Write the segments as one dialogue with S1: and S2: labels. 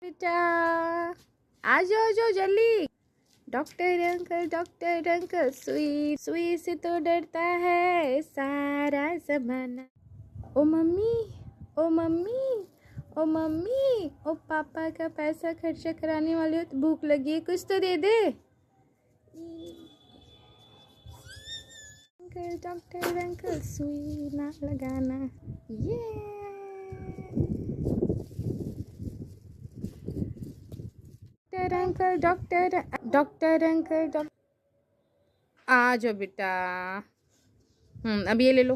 S1: बेटा आ जाओ जल्दी। डॉक्टर अंकल सुई सुई से तो डरता है सारा जमाना। ओ मम्मी ओ मम्मी ओ मम्मी ओ पापा का पैसा खर्चा कराने वाले हो तो भूख लगी है, कुछ तो दे दे। डॉक्टर अंकल सुई ना लगाना। ये डॉक्टर अंकल आ जाओ बेटा। अब ये ले लो।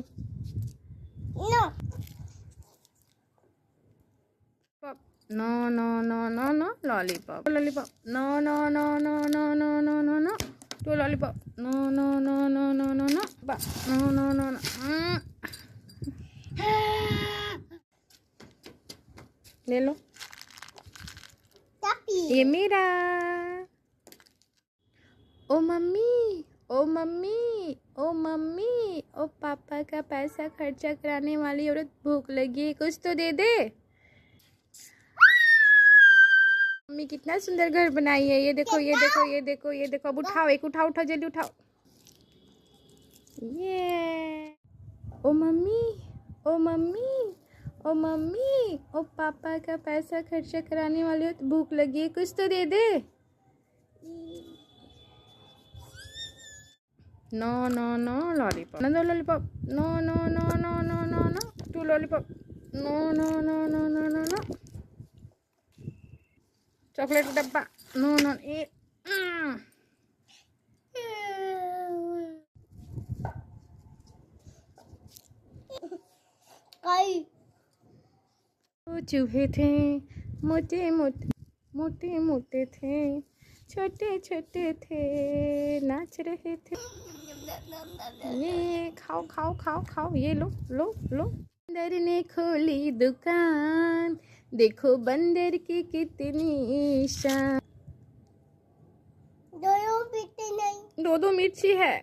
S1: No no no no no lollipop no no no no no no no no no two lollipop no no no no no no no no no no no ले लो। ये मेरा। ओ मम्मी ओ मम्मी ओ मम्मी ओ पापा का पैसा खर्चा कराने वाली औरत भूख लगी है, कुछ तो दे दे। मम्मी कितना सुंदर घर बनाई है, ये देखो ये देखो ये देखो ये देखो। अब उठाओ, एक उठाओ जल्दी उठाओ। ये ओ मम्मी ओ मम्मी ओ मम्मी ओ पापा का पैसा खर्चा कराने वाली हो तो भूख लगी है, कुछ तो दे दे। No no no lollipop no lollipop no no no no no no no two lollipop no no no no no no no chocolate का डब्बा नो नो ए चूहे थे मोटे मोटे मोटे मोटे थे, छोटे छोटे थे, नाच रहे थे। ये खाओ खाओ खाओ खाओ, ये लो लो लो। बंदर ने खोली दुकान, देखो बंदर की कितनी शान। दो मिर्ची है।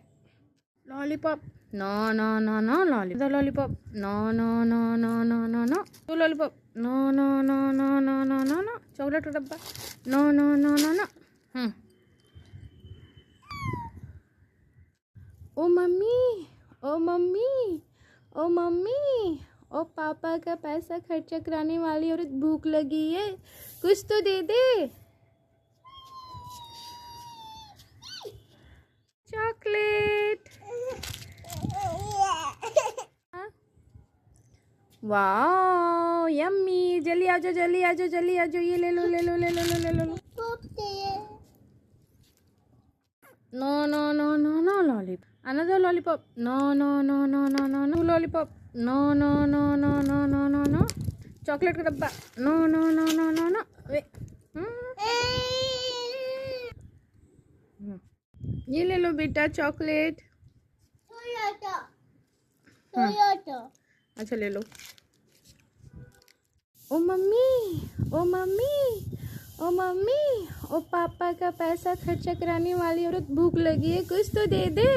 S1: Lollipop no no no no lollipop no no no no no no no two lollipop no no no no no no no no chocolate का डब्बा no no no no no. ओ मम्मी ओ मम्मी ओ mummy ओ पापा का पैसा खर्चा कराने वाली औरत भूख लगी है, कुछ तो दे दे। चॉकलेट। वाह यम्मी। जल्दी आ जाओ जल्दी आ जाओ जल्दी आ जाओ, ये ले लो ले लो ले लो ले लो ले लो। No no no no no lollipop another lollipop no no no no no no no lollipop no no no no no no no no chocolate का डब्बा no no no no no no ये ले लो बेटा chocolate. अच्छा ले लो। ओ मम्मी ओ मम्मी ओ मम्मी ओ पापा का पैसा खर्चा कराने वाली औरत भूख लगी है, कुछ तो दे दे।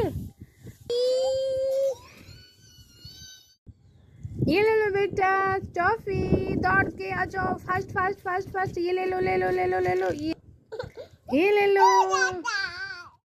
S1: ये ले लो बेटा टॉफी, दौड़ के आ जाओ फास्ट फास्ट फास्ट फास्ट। ये ले लो ले लो ले लो ले लो ये ले लो।